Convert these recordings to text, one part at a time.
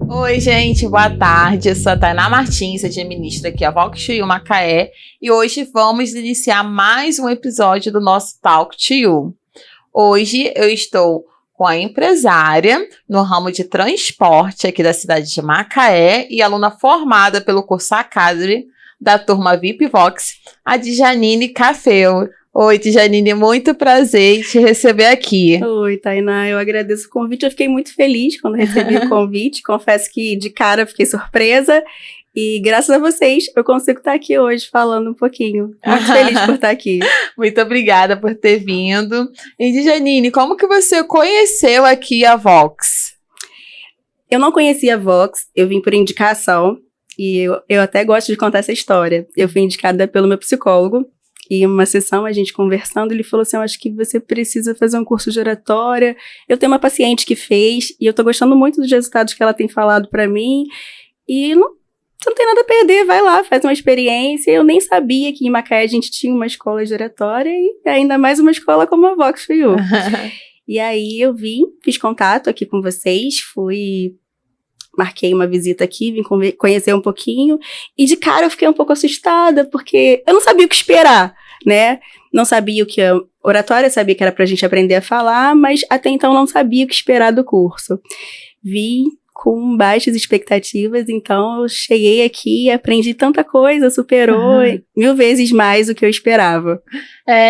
Oi, gente, boa tarde. Eu sou a Tainá Martins, administro aqui a Vox to You Macaé, e hoje vamos iniciar mais um episódio do nosso Talk to You. Hoje eu estou com a empresária no ramo de transporte aqui da cidade de Macaé e aluna formada pelo curso Academy da turma VIP Vox, a Djanine Cafeu. Oi, Djanine, muito prazer em te receber aqui. Oi, Tainá, eu agradeço o convite. Eu fiquei muito feliz quando recebi o convite. Confesso que de cara fiquei surpresa. E graças a vocês, eu consigo estar aqui hoje falando um pouquinho. Muito feliz por estar aqui. Muito obrigada por ter vindo. E Djanine, como que você conheceu aqui a Vox? Eu não conhecia a Vox, eu vim por indicação. E eu até gosto de contar essa história. Eu fui indicada pelo meu psicólogo. E em uma sessão, a gente conversando, ele falou assim, eu acho que você precisa fazer um curso de oratória. Eu tenho uma paciente que fez, e eu tô gostando muito dos resultados que ela tem falado pra mim. E você não tem nada a perder, vai lá, faz uma experiência. Eu nem sabia que em Macaé a gente tinha uma escola de oratória, e ainda mais uma escola como a Vox to You. E aí eu fiz contato aqui com vocês, marquei uma visita aqui, vim conhecer um pouquinho, e de cara eu fiquei um pouco assustada, porque eu não sabia o que esperar, né? Não sabia o que a oratória, sabia que era pra gente aprender a falar, mas até então não sabia o que esperar do curso. Vim com baixas expectativas, então eu cheguei aqui, aprendi tanta coisa, superou 1000 vezes mais do que eu esperava.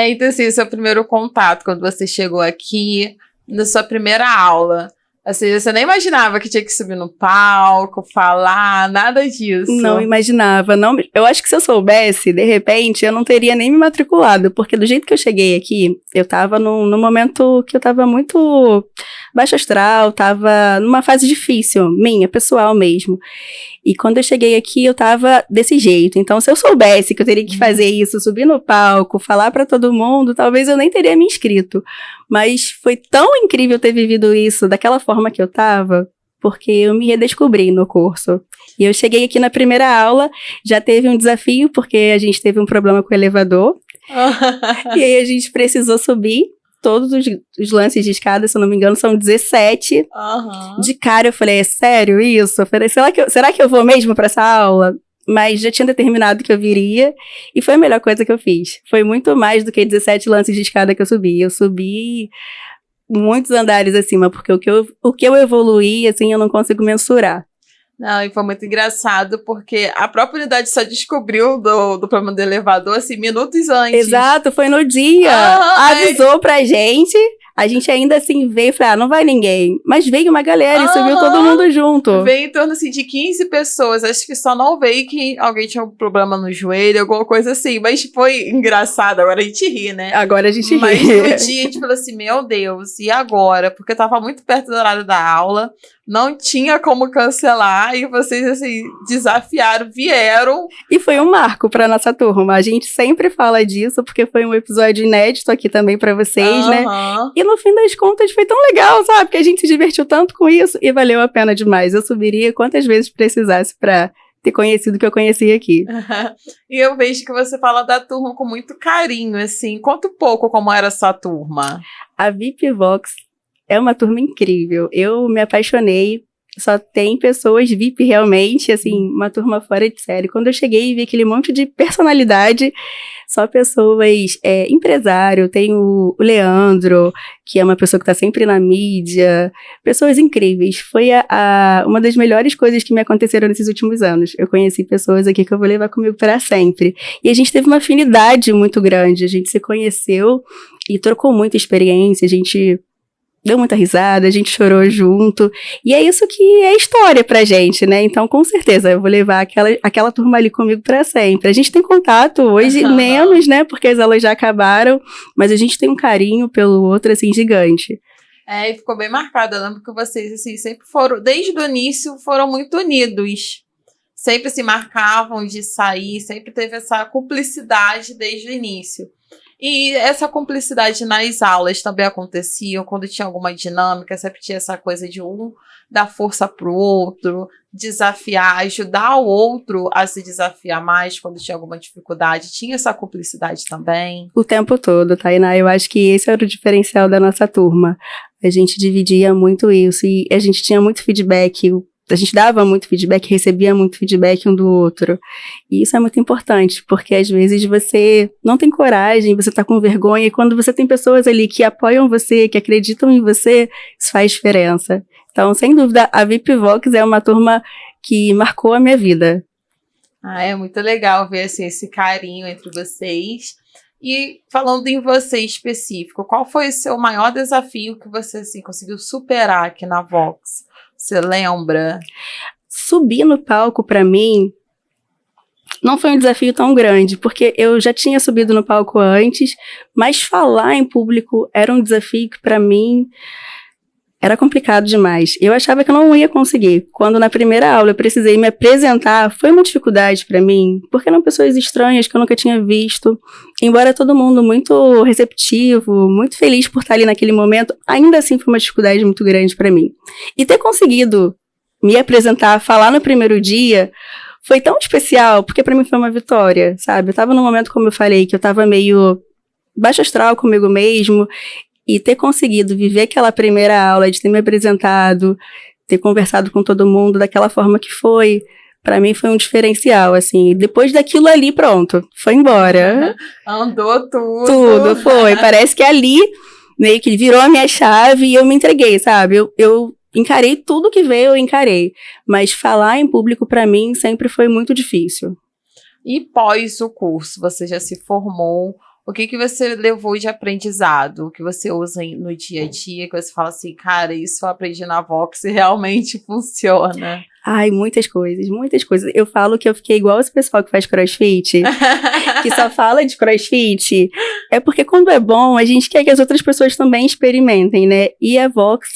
Então assim, o seu primeiro contato, quando você chegou aqui, na sua primeira aula, assim, você nem imaginava que tinha que subir no palco, falar, nada disso. Não imaginava. Não, eu acho que se eu soubesse, de repente, eu não teria nem me matriculado, porque do jeito que eu cheguei aqui, eu tava num momento que eu tava muito baixo astral, tava numa fase difícil, minha, pessoal mesmo. E quando eu cheguei aqui, eu tava desse jeito. Então, se eu soubesse que eu teria que fazer isso, subir no palco, falar pra todo mundo, talvez eu nem teria me inscrito. Mas foi tão incrível ter vivido isso daquela forma que eu tava, porque eu me redescobri no curso. E eu cheguei aqui na primeira aula, já teve um desafio, porque a gente teve um problema com o elevador. E aí a gente precisou subir. Todos os lances de escada, se eu não me engano, são 17. De cara eu falei, é sério isso? Eu falei, será que eu vou mesmo pra essa aula? Mas já tinha determinado que eu viria, e foi a melhor coisa que eu fiz. Foi muito mais do que 17 lances de escada que eu subi. Eu subi muitos andares acima, porque o que eu evoluí, assim, eu não consigo mensurar. Não, e foi muito engraçado, porque a própria unidade só descobriu do problema do elevador, assim, minutos antes. Exato, foi no dia. Avisou pra gente. A gente ainda assim veio e falou, não vai ninguém. Mas veio uma galera e subiu todo mundo junto. Veio em torno assim, de 15 pessoas. Acho que só não veio que alguém tinha um problema no joelho, alguma coisa assim. Mas foi engraçado. Agora a gente ri, né? Agora a gente ri. Mas no dia a gente falou assim, meu Deus, e agora? Porque eu tava muito perto do horário da aula. Não tinha como cancelar. E vocês, assim, desafiaram, vieram. E foi um marco pra nossa turma. A gente sempre fala disso, porque foi um episódio inédito aqui também pra vocês, né? E no fim das contas foi tão legal, sabe? Que a gente se divertiu tanto com isso e valeu a pena demais. Eu subiria quantas vezes precisasse pra ter conhecido o que eu conheci aqui. E eu vejo que você fala da turma com muito carinho, assim. Conta um pouco como era a sua turma. A VIP Vox é uma turma incrível. Eu me apaixonei. Só tem pessoas VIP realmente, assim, uma turma fora de série. Quando eu cheguei e vi aquele monte de personalidade, só pessoas, empresário, tem o Leandro, que é uma pessoa que tá sempre na mídia, pessoas incríveis. Foi uma das melhores coisas que me aconteceram nesses últimos anos. Eu conheci pessoas aqui que eu vou levar comigo para sempre. E a gente teve uma afinidade muito grande, a gente se conheceu e trocou muita experiência, a gente deu muita risada, a gente chorou junto, e é isso que é história pra gente, né? Então, com certeza, eu vou levar aquela turma ali comigo pra sempre. A gente tem contato hoje, menos, né? Porque as aulas já acabaram, mas a gente tem um carinho pelo outro, assim, gigante. E ficou bem marcado. Eu lembro que vocês, assim, sempre foram, desde o início, foram muito unidos. Sempre se marcavam de sair, sempre teve essa cumplicidade desde o início. E essa cumplicidade nas aulas também acontecia quando tinha alguma dinâmica, sempre tinha essa coisa de um dar força para o outro, desafiar, ajudar o outro a se desafiar mais quando tinha alguma dificuldade. Tinha essa cumplicidade também? O tempo todo, Tainá. Eu acho que esse era o diferencial da nossa turma. A gente dividia muito isso e a gente tinha muito feedback. A gente dava muito feedback, recebia muito feedback um do outro. E isso é muito importante, porque às vezes você não tem coragem, você tá com vergonha, e quando você tem pessoas ali que apoiam você, que acreditam em você, isso faz diferença. Então, sem dúvida, a VIP Vox é uma turma que marcou a minha vida. É muito legal ver assim, esse carinho entre vocês. E falando em você específico, qual foi o seu maior desafio que você assim, conseguiu superar aqui na Vox? Você lembra? Subir no palco, para mim, não foi um desafio tão grande, porque eu já tinha subido no palco antes, mas falar em público era um desafio que, para mim, era complicado demais. Eu achava que eu não ia conseguir. Quando, na primeira aula, eu precisei me apresentar, foi uma dificuldade para mim, porque eram pessoas estranhas que eu nunca tinha visto. Embora todo mundo muito receptivo, muito feliz por estar ali naquele momento, ainda assim foi uma dificuldade muito grande para mim. E ter conseguido me apresentar, falar no primeiro dia, foi tão especial, porque para mim foi uma vitória, sabe? Eu tava num momento, como eu falei, que eu tava meio baixo astral comigo mesmo, e ter conseguido viver aquela primeira aula, de ter me apresentado, ter conversado com todo mundo daquela forma que foi, pra mim foi um diferencial, assim. Depois daquilo ali, pronto, foi embora. Andou tudo. Tudo, foi. Parece que ali, meio que virou a minha chave e eu me entreguei, sabe? Eu encarei tudo que veio, eu encarei. Mas falar em público, pra mim, sempre foi muito difícil. E pós o curso, você já se formou. O que você levou de aprendizado? O que você usa no dia a dia? Que você fala assim, cara, isso eu aprendi na Vox e realmente funciona. Ai, muitas coisas, muitas coisas. Eu falo que eu fiquei igual esse pessoal que faz crossfit, que só fala de crossfit. É porque quando é bom, a gente quer que as outras pessoas também experimentem, né? E a Vox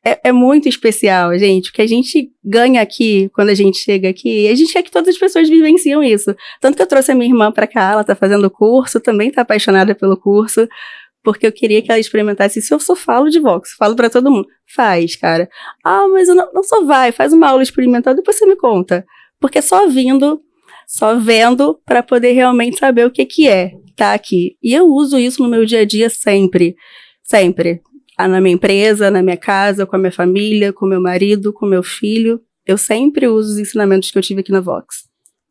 é muito especial, gente. O que a gente ganha aqui, quando a gente chega aqui, a gente quer que todas as pessoas vivenciam isso. Tanto que eu trouxe a minha irmã pra cá, ela tá fazendo o curso, também tá apaixonada pelo curso, porque eu queria que ela experimentasse isso. Eu só falo de Vox, falo pra todo mundo. Faz, cara. Ah, mas eu não só vai, faz uma aula experimental, depois você me conta. Porque só vendo, pra poder realmente saber o que é tá aqui. E eu uso isso no meu dia a dia sempre, sempre. Na minha empresa, na minha casa, com a minha família, com meu marido, com meu filho. Eu sempre uso os ensinamentos que eu tive aqui na Vox.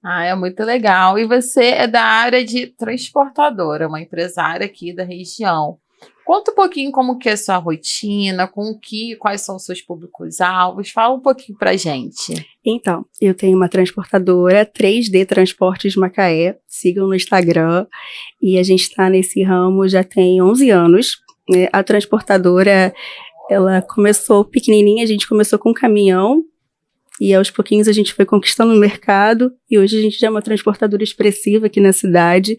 É muito legal. E você é da área de transportadora, uma empresária aqui da região. Conta um pouquinho como que é a sua rotina, quais são os seus públicos-alvos. Fala um pouquinho pra gente. Então, eu tenho uma transportadora, 3D Transportes Macaé. Sigam no Instagram. E a gente está nesse ramo já tem 11 anos. A transportadora, ela começou pequenininha, a gente começou com um caminhão e aos pouquinhos a gente foi conquistando o mercado e hoje a gente já é uma transportadora expressiva aqui na cidade.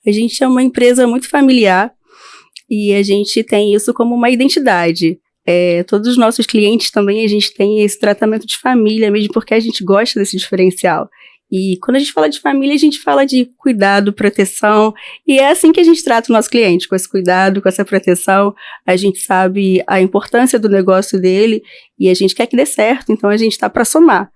A gente é uma empresa muito familiar e a gente tem isso como uma identidade. Todos os nossos clientes também, a gente tem esse tratamento de família, mesmo porque a gente gosta desse diferencial. E quando a gente fala de família, a gente fala de cuidado, proteção, e é assim que a gente trata o nosso cliente, com esse cuidado, com essa proteção. A gente sabe a importância do negócio dele e a gente quer que dê certo, então a gente está para somar.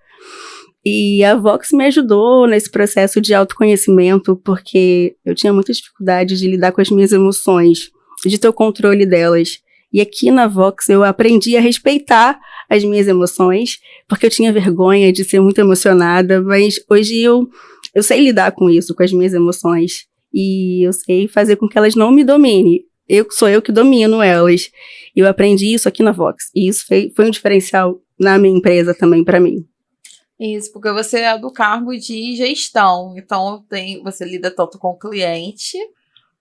E a Vox me ajudou nesse processo de autoconhecimento, porque eu tinha muita dificuldade de lidar com as minhas emoções, de ter o controle delas. E aqui na Vox eu aprendi a respeitar as minhas emoções, porque eu tinha vergonha de ser muito emocionada, mas hoje eu sei lidar com isso, com as minhas emoções. E eu sei fazer com que elas não me dominem. Sou eu que domino elas. E eu aprendi isso aqui na Vox. E isso foi um diferencial na minha empresa também para mim. Isso, porque você é do cargo de gestão. Então, você lida tanto com o cliente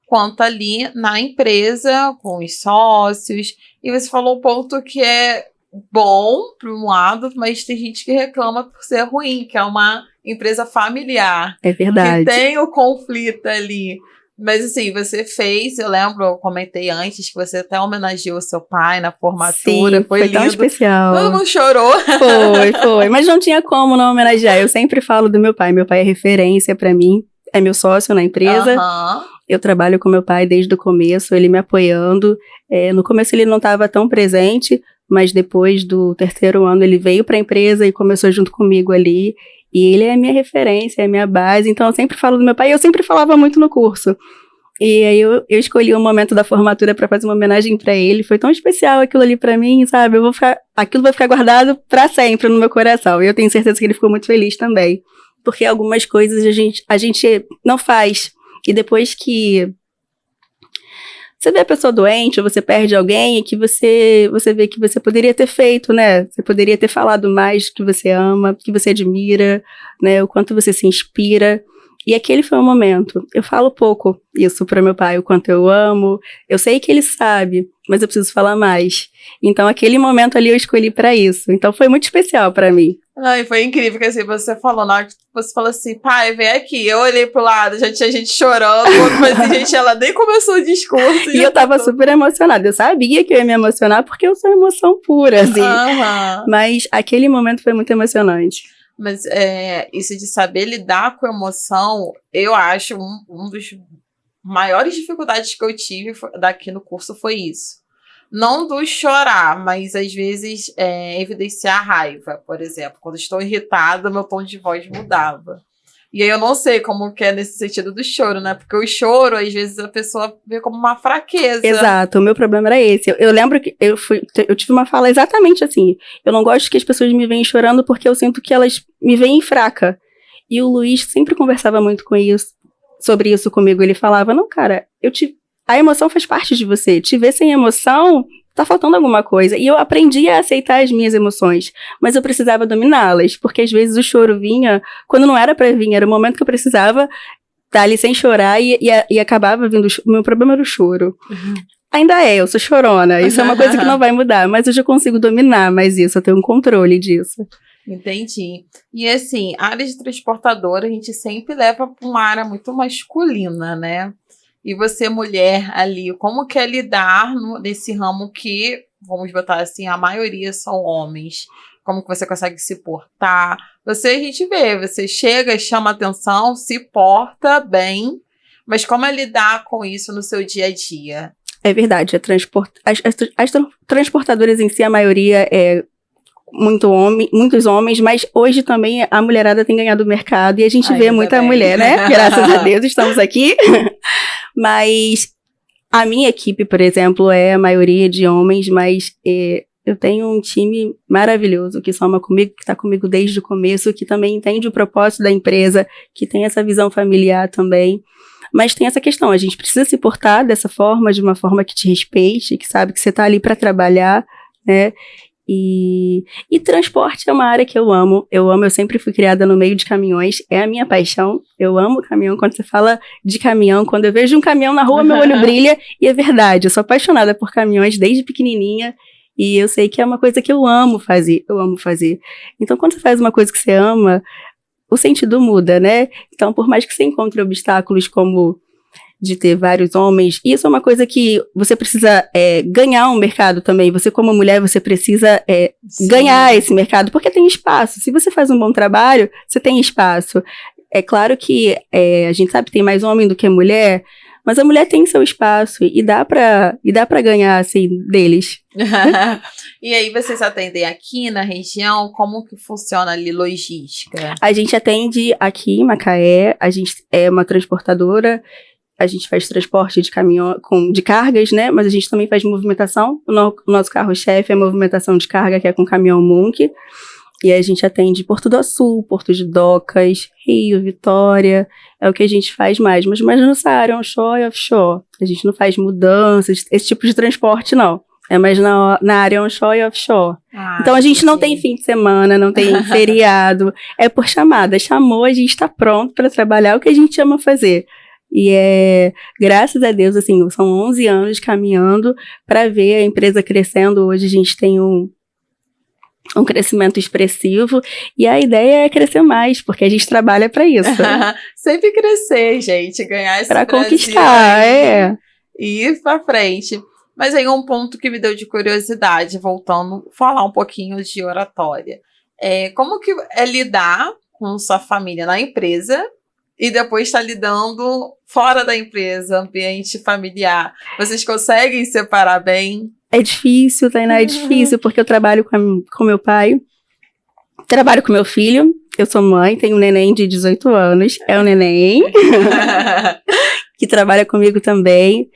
quanto ali na empresa, com os sócios. E você falou um ponto que é bom, por um lado, mas tem gente que reclama por ser ruim, que é uma empresa familiar. É verdade. Que tem o conflito ali. Mas assim, você fez, eu lembro, eu comentei antes, que você até homenageou o seu pai na formatura. Sim, foi lindo. Tão especial. Todo mundo chorou. Foi. Mas não tinha como não homenagear. Eu sempre falo do meu pai. Meu pai é referência pra mim. É meu sócio na empresa. eu trabalho com meu pai desde o começo, ele me apoiando. No começo ele não estava tão presente, mas depois do 3º ano ele veio para a empresa e começou junto comigo ali. E ele é a minha referência, é a minha base. Então eu sempre falo do meu pai e eu sempre falava muito no curso. E aí eu escolhi o momento da formatura para fazer uma homenagem para ele. Foi tão especial aquilo ali para mim, sabe? Aquilo vai ficar guardado para sempre no meu coração. E eu tenho certeza que ele ficou muito feliz também. Porque algumas coisas a gente não faz. E depois que você vê a pessoa doente, ou você perde alguém, e que você vê que você poderia ter feito, né? Você poderia ter falado mais que você ama, que você admira, né? O quanto você se inspira. E aquele foi o momento. Eu falo pouco isso para meu pai, o quanto eu amo. Eu sei que ele sabe, mas eu preciso falar mais. Então, aquele momento ali eu escolhi para isso. Então, foi muito especial para mim. Ai, foi incrível que assim, você falou, na hora que você falou assim, pai, vem aqui. Eu olhei pro lado, já tinha gente chorando, mas assim, gente, ela nem começou o discurso. E eu tava super emocionada. Eu sabia que eu ia me emocionar porque eu sou emoção pura, assim. Mas aquele momento foi muito emocionante. Mas isso de saber lidar com emoção, eu acho um dos maiores dificuldades que eu tive daqui no curso foi isso. Não do chorar, mas às vezes evidenciar a raiva, por exemplo. Quando estou irritada, meu tom de voz mudava. E aí eu não sei como que é nesse sentido do choro, né? Porque o choro, às vezes, a pessoa vê como uma fraqueza. Exato, o meu problema era esse. Eu lembro que eu tive uma fala exatamente assim. Eu não gosto que as pessoas me veem chorando porque eu sinto que elas me veem fraca. E o Luiz sempre conversava muito sobre isso comigo. Ele falava, não, cara, a emoção faz parte de você. Te ver sem emoção, tá faltando alguma coisa. E eu aprendi a aceitar as minhas emoções, mas eu precisava dominá-las, porque às vezes o choro vinha quando não era pra vir, era o momento que eu precisava estar ali sem chorar e acabava vindo. O meu problema era o choro. Uhum. Ainda eu sou chorona, isso é uma coisa que não vai mudar, mas eu já consigo dominar mais isso, eu tenho um controle disso. Entendi. E assim, a área de transportadora a gente sempre leva para uma área muito masculina, né? E você, mulher, ali, como que é lidar nesse ramo que, vamos botar assim, a maioria são homens? Como que você consegue se portar? A gente vê, você chega, chama atenção, se porta bem, mas como é lidar com isso no seu dia a dia? É verdade, as transportadoras em si, a maioria é muitos homens, mas hoje também a mulherada tem ganhado o mercado e a gente vê muita mulher, né? Graças a Deus estamos aqui. Mas a minha equipe, por exemplo, é a maioria de homens, mas eu tenho um time maravilhoso que soma comigo, que está comigo desde o começo, que também entende o propósito da empresa, que tem essa visão familiar também. Mas tem essa questão, a gente precisa se portar dessa forma, de uma forma que te respeite, que sabe que você está ali para trabalhar, né? E transporte é uma área que eu amo, eu sempre fui criada no meio de caminhões, é a minha paixão, eu amo caminhão. Quando você fala de caminhão, quando eu vejo um caminhão na rua, meu olho brilha, e é verdade, eu sou apaixonada por caminhões desde pequenininha, e eu sei que é uma coisa que eu amo fazer. Então, quando você faz uma coisa que você ama, o sentido muda, né? Então, por mais que você encontre obstáculos como de ter vários homens, isso é uma coisa que você precisa ganhar um mercado também, você como mulher, você precisa ganhar esse mercado, porque tem espaço, se você faz um bom trabalho, você tem espaço. É claro que a gente sabe que tem mais homem do que mulher, mas a mulher tem seu espaço e dá pra ganhar, assim, deles. E aí vocês atendem aqui na região? Como que funciona ali logística? A gente atende aqui em Macaé, a gente é uma transportadora. A gente faz transporte de caminhão, de cargas, né? Mas a gente também faz movimentação. O nosso carro-chefe é movimentação de carga, que é com caminhão Munk. E a gente atende Porto do Açu, Porto de Docas, Rio, Vitória. É o que a gente faz mais. Mas nessa área onshore e offshore. A gente não faz mudanças, esse tipo de transporte, não. É mais na área onshore e offshore. Então a gente não tem fim de semana, não tem feriado. É por chamada. Chamou, a gente está pronto para trabalhar o que a gente ama fazer. E graças a Deus, assim, são 11 anos caminhando para ver a empresa crescendo. Hoje a gente tem um crescimento expressivo e a ideia é crescer mais, porque a gente trabalha para isso. Sempre crescer, gente, ganhar esse para conquistar, e ir para frente. Mas aí um ponto que me deu de curiosidade, voltando, falar um pouquinho de oratória. Como que é lidar com sua família na empresa e depois está lidando fora da empresa, ambiente familiar. Vocês conseguem separar bem? É difícil, Tainá, é difícil, porque eu trabalho com meu pai, trabalho com meu filho, eu sou mãe, tenho um neném de 18 anos, é o neném, que trabalha comigo também,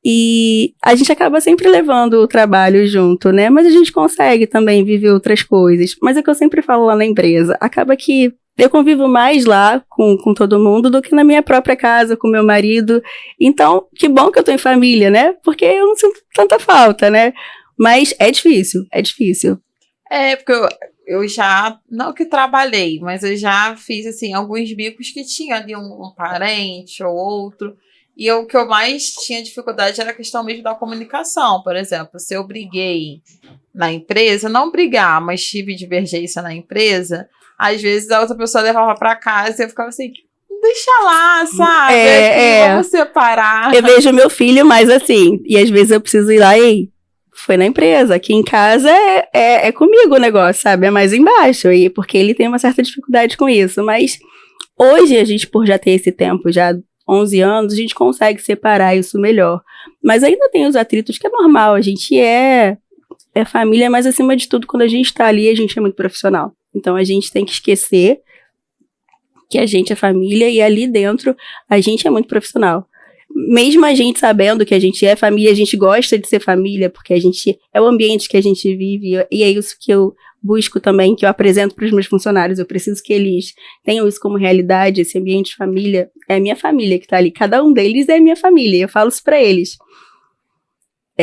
e a gente acaba sempre levando o trabalho junto, né? Mas a gente consegue também viver outras coisas. Mas é o que eu sempre falo lá na empresa, acaba que eu convivo mais lá com todo mundo do que na minha própria casa, com meu marido. Então, que bom que eu tô em família, né? Porque eu não sinto tanta falta, né? Mas é difícil, é difícil. Porque eu já, não que trabalhei, mas eu já fiz, assim, alguns bicos que tinha ali um parente ou outro. E o que eu mais tinha dificuldade era a questão mesmo da comunicação. Por exemplo, se eu briguei na empresa, não brigar, mas tive divergência na empresa, às vezes a outra pessoa levava para casa e eu ficava assim, deixa lá, sabe? Vamos separar. Eu vejo meu filho mais assim, e às vezes eu preciso ir lá e foi na empresa. Aqui em casa é comigo o negócio, sabe? É mais embaixo, e porque ele tem uma certa dificuldade com isso. Mas hoje a gente, por já ter esse tempo, já 11 anos, a gente consegue separar isso melhor. Mas ainda tem os atritos que é normal, a gente é família, mas acima de tudo, quando a gente tá ali, a gente é muito profissional. Então a gente tem que esquecer que a gente é família e ali dentro a gente é muito profissional. Mesmo a gente sabendo que a gente é família, a gente gosta de ser família, porque a gente é o ambiente que a gente vive, e é isso que eu busco também, que eu apresento para os meus funcionários. Eu preciso que eles tenham isso como realidade, esse ambiente de família. É a minha família que está ali, cada um deles é a minha família, eu falo isso para eles.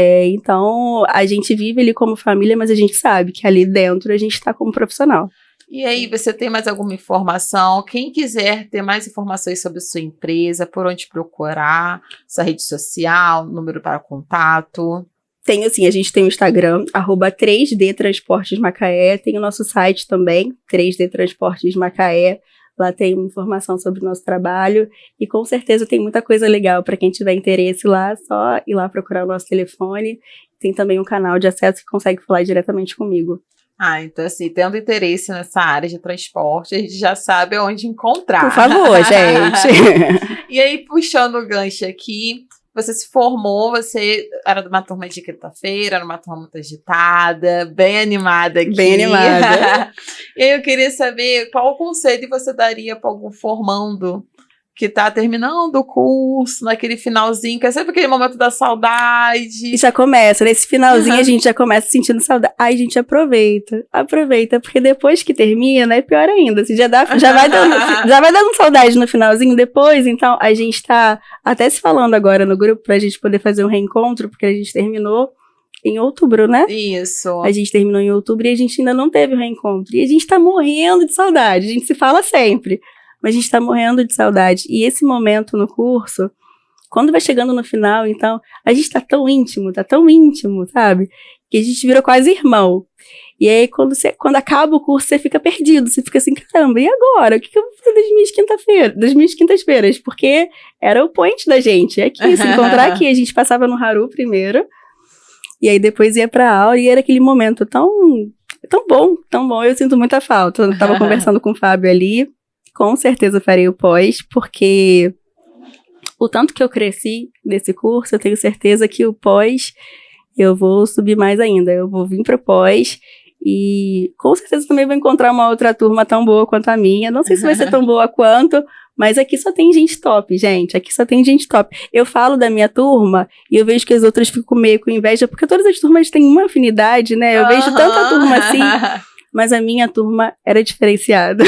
Então, a gente vive ali como família, mas a gente sabe que ali dentro a gente está como profissional. E aí, você tem mais alguma informação? Quem quiser ter mais informações sobre a sua empresa, por onde procurar, sua rede social, número para contato? Tem, assim, a gente tem o Instagram, @3D Transportes Macaé, tem o nosso site também, 3D Transportes Macaé. Lá tem informação sobre o nosso trabalho e com certeza tem muita coisa legal para quem tiver interesse lá, só ir lá procurar o nosso telefone. Tem também um canal de acesso que consegue falar diretamente comigo. Então assim, tendo interesse nessa área de transporte, a gente já sabe onde encontrar. Por favor, gente. E aí, puxando o gancho aqui, você se formou, você era de uma turma de quinta-feira, era uma turma muito agitada, bem animada aqui. Bem animada. E aí eu queria saber qual conselho você daria para algum formando que está terminando o curso, naquele finalzinho, que é sempre aquele momento da saudade. E já começa, nesse finalzinho a gente já começa sentindo saudade. Ai, gente, aproveita, porque depois que termina é pior ainda. Assim, já vai dando saudade no finalzinho depois, então a gente tá até se falando agora no grupo pra gente poder fazer um reencontro, porque a gente terminou em outubro, né? Isso. A gente terminou em outubro e a gente ainda não teve o reencontro. E a gente tá morrendo de saudade, a gente se fala sempre. Mas a gente tá morrendo de saudade. E esse momento no curso, quando vai chegando no final, então, a gente tá tão íntimo, sabe? Que a gente virou quase irmão. E aí, quando acaba o curso, você fica perdido. Você fica assim, caramba, e agora? O que eu vou fazer das minhas quintas-feiras? Porque era o point da gente. É aqui, se encontrar aqui. A gente passava no Haru primeiro. E aí, depois ia pra aula. E era aquele momento tão bom. Eu sinto muita falta. Eu tava conversando com o Fábio ali. Com certeza farei o pós, porque o tanto que eu cresci nesse curso, eu tenho certeza que o pós eu vou subir mais ainda. Eu vou vir pro pós e com certeza também vou encontrar uma outra turma tão boa quanto a minha. Não sei se vai ser tão boa quanto, mas aqui só tem gente top, gente. Aqui só tem gente top. Eu falo da minha turma e eu vejo que as outras ficam meio com inveja, porque todas as turmas têm uma afinidade, né? Eu vejo tanta turma assim. Mas a minha turma era diferenciada.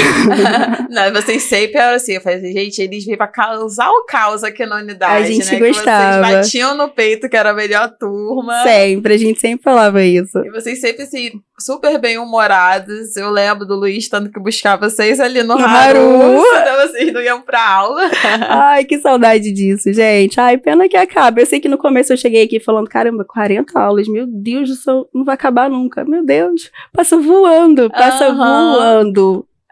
Não, vocês sempre eram assim. Eu falei assim, gente, eles vêm pra causar o caos aqui na unidade, a gente né? gostava. Que vocês batiam no peito que era a melhor turma. Sempre, a gente sempre falava isso. E vocês sempre, assim, super bem-humorados. Eu lembro do Luiz tendo que buscar vocês ali no Haru. Então vocês não iam pra aula. Ai, que saudade disso, gente. Ai, pena que acaba. Eu sei que no começo eu cheguei aqui falando, caramba, 40 aulas. Meu Deus do céu, não vai acabar nunca. Meu Deus, passa voando.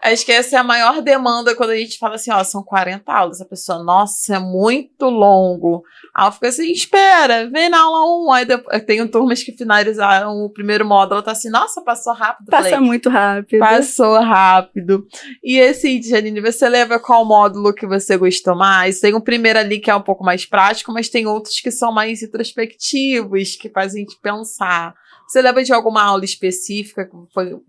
Acho que essa é a maior demanda quando a gente fala assim, ó, são 40 aulas. A pessoa, nossa, é muito longo. Aí eu fico assim, espera, vem na aula 1. Aí depois, tenho turmas que finalizaram o primeiro módulo, tá assim, nossa, passou rápido. Passa muito rápido. Passou rápido. E assim, Janine, você lembra qual módulo que você gostou mais? Tem o primeiro ali que é um pouco mais prático, mas tem outros que são mais introspectivos, que fazem a gente pensar. Você lembra de alguma aula específica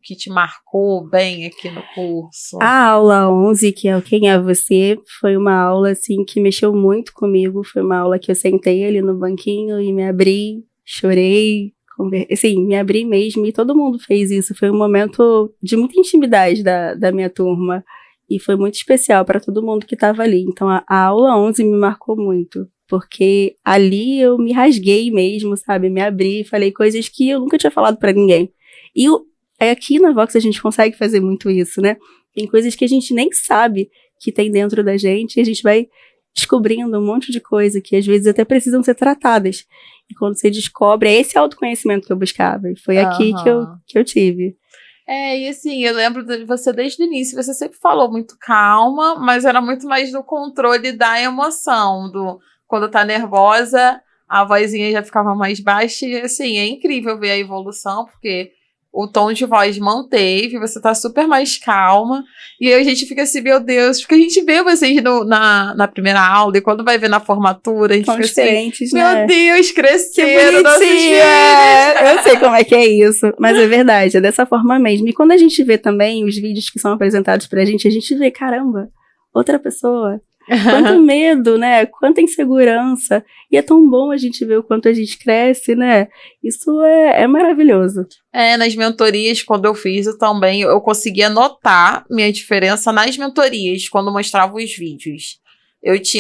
que te marcou bem aqui no curso? A aula 11, que é o Quem é Você, foi uma aula assim que mexeu muito comigo. Foi uma aula que eu sentei ali no banquinho e me abri, chorei, assim, me abri mesmo, e todo mundo fez isso. Foi um momento de muita intimidade da minha turma, e foi muito especial para todo mundo que estava ali. Então a aula 11 me marcou muito, porque ali eu me rasguei mesmo, sabe? Me abri, falei coisas que eu nunca tinha falado para ninguém. E aqui na Vox a gente consegue fazer muito isso, né? Tem coisas que a gente nem sabe que tem dentro da gente, e a gente vai descobrindo um monte de coisa que às vezes até precisam ser tratadas. E quando você descobre, é esse autoconhecimento que eu buscava. E foi aqui que eu tive. E assim, eu lembro de você desde o início, você sempre falou muito calma, mas era muito mais do controle da emoção, quando tá nervosa, a vozinha já ficava mais baixa, e assim, é incrível ver a evolução, porque o tom de voz manteve, você tá super mais calma, e aí a gente fica assim, meu Deus, porque a gente vê vocês na primeira aula, e quando vai ver na formatura, a gente fica diferentes, assim, né? Meu Deus, cresceram nossos filhos! Eu sei como é que é isso, mas é verdade, é dessa forma mesmo. E quando a gente vê também os vídeos que são apresentados pra gente vê, caramba, outra pessoa. Quanto medo, né? Quanta insegurança. E é tão bom a gente ver o quanto a gente cresce, né? Isso é maravilhoso. Nas mentorias, quando eu fiz, eu conseguia notar minha diferença nas mentorias, quando mostrava os vídeos.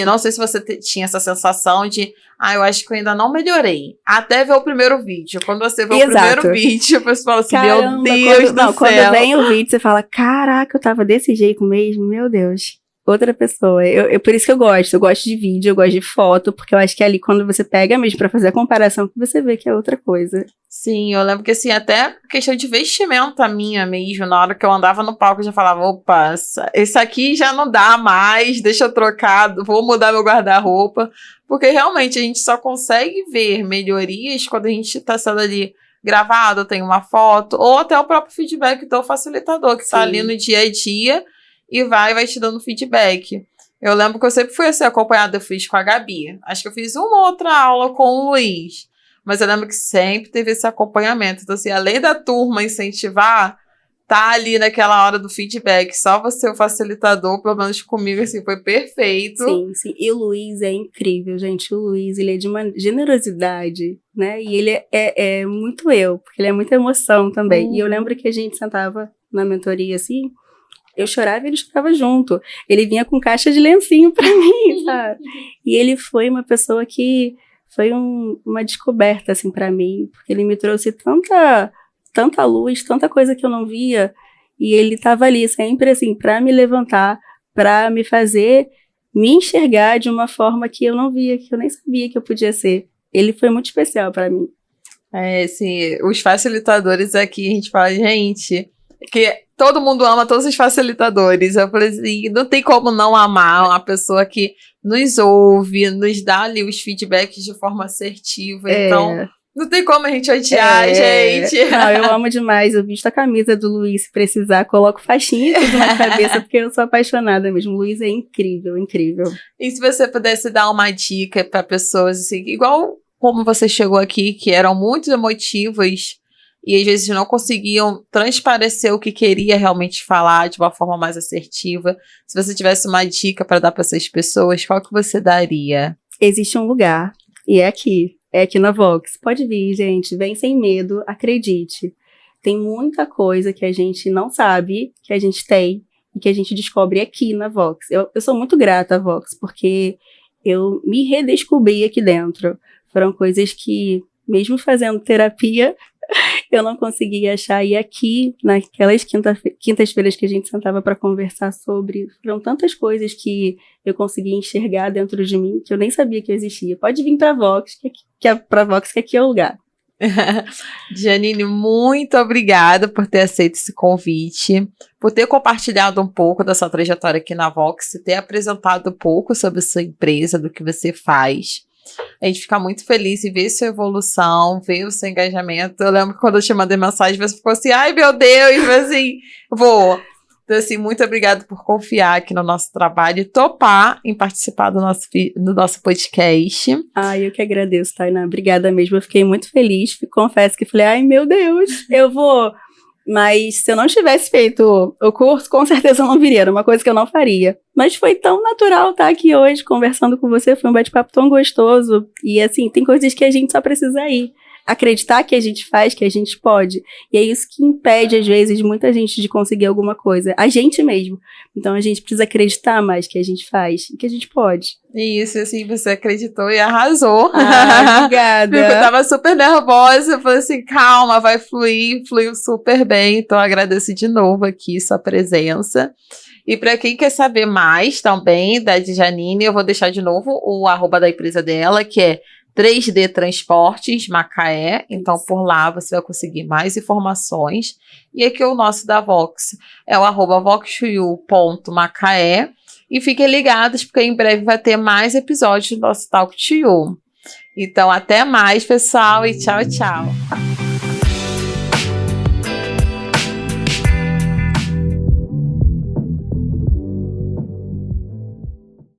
Não sei se você tinha essa sensação de, eu acho que eu ainda não melhorei. Até ver o primeiro vídeo. Quando você vê o primeiro vídeo, você fala assim, caramba, meu Deus do céu. Quando vem o vídeo, você fala, caraca, eu tava desse jeito mesmo, meu Deus. Outra pessoa. Por isso que eu gosto de vídeo, eu gosto de foto, porque eu acho que é ali quando você pega mesmo pra fazer a comparação, que você vê que é outra coisa. Sim, eu lembro que assim, até questão de vestimenta minha mesmo, na hora que eu andava no palco, eu já falava, opa, esse aqui já não dá mais, deixa eu trocar, vou mudar meu guarda-roupa, porque realmente a gente só consegue ver melhorias quando a gente tá sendo ali gravado, tem uma foto, ou até o próprio feedback do facilitador, que tá ali no dia a dia, e vai te dando feedback. Eu lembro que eu sempre fui assim, acompanhada, eu fiz com a Gabi. Acho que eu fiz uma outra aula com o Luiz. Mas eu lembro que sempre teve esse acompanhamento. Então, assim, além da turma incentivar, tá ali naquela hora do feedback. Só você, o facilitador, pelo menos comigo, assim, foi perfeito. Sim. E o Luiz é incrível, gente. O Luiz, ele é de uma generosidade, né? E ele é muito eu, porque ele é muita emoção também. E eu lembro que a gente sentava na mentoria, assim, eu chorava e ele chorava junto. Ele vinha com caixa de lencinho pra mim, sabe? E ele foi uma pessoa que foi uma descoberta, assim, pra mim. Porque ele me trouxe tanta luz, tanta coisa que eu não via. E ele tava ali sempre, assim, pra me levantar, pra me fazer me enxergar de uma forma que eu não via, que eu nem sabia que eu podia ser. Ele foi muito especial pra mim. Assim, os facilitadores aqui, a gente fala, gente, que todo mundo ama todos os facilitadores. Eu falei assim, não tem como não amar uma pessoa que nos ouve, nos dá ali os feedbacks de forma assertiva. Então, não tem como a gente odiar, gente. Não, eu amo demais. Eu visto a camisa do Luiz, se precisar, coloco faixinha e tudo na cabeça, porque eu sou apaixonada mesmo. O Luiz é incrível, incrível. E se você pudesse dar uma dica para pessoas, assim, igual como você chegou aqui, que eram muito emotivas, e às vezes não conseguiam transparecer o que queria realmente falar de uma forma mais assertiva. Se você tivesse uma dica para dar para essas pessoas, qual que você daria? Existe um lugar, e é aqui na Vox. Pode vir, gente, vem sem medo, acredite. Tem muita coisa que a gente não sabe, que a gente tem, e que a gente descobre aqui na Vox. Eu sou muito grata à Vox, porque eu me redescobri aqui dentro. Foram coisas que, mesmo fazendo terapia, eu não conseguia achar. E aqui, naquelas quintas-feiras que a gente sentava para conversar sobre, foram tantas coisas que eu consegui enxergar dentro de mim que eu nem sabia que existia. Pode vir para Vox, pra Vox, que aqui é o lugar. Janine, muito obrigada por ter aceito esse convite, por ter compartilhado um pouco da sua trajetória aqui na Vox, ter apresentado um pouco sobre a sua empresa, do que você faz. A gente fica muito feliz em ver sua evolução, ver o seu engajamento. Eu lembro que quando eu te mandei mensagem, você ficou assim, ai meu Deus, mas assim, vou. Então, assim, muito obrigada por confiar aqui no nosso trabalho e topar em participar do nosso podcast. Eu que agradeço, Tainá. Obrigada mesmo. Eu fiquei muito feliz. Confesso que falei, ai, meu Deus, eu vou. Mas se eu não tivesse feito o curso, com certeza eu não viria. Era uma coisa que eu não faria. Mas foi tão natural estar aqui hoje conversando com você. Foi um bate-papo tão gostoso. E, assim, tem coisas que a gente só precisa ir. Acreditar que a gente faz, que a gente pode. E é isso que impede, às vezes, muita gente de conseguir alguma coisa. A gente mesmo. Então, a gente precisa acreditar mais que a gente faz e que a gente pode. Isso, assim, você acreditou e arrasou. Obrigada. Eu tava super nervosa. Eu falei assim, calma, vai fluir. Fluiu super bem. Então, agradeço de novo aqui sua presença. E para quem quer saber mais também da Janine, eu vou deixar de novo o @ da empresa dela, que é 3D Transportes Macaé. Então, por lá você vai conseguir mais informações. E aqui o nosso da Vox é o @voxyou.macaé. E fiquem ligados, porque em breve vai ter mais episódios do nosso Talk to You. Então, até mais, pessoal, e tchau, tchau.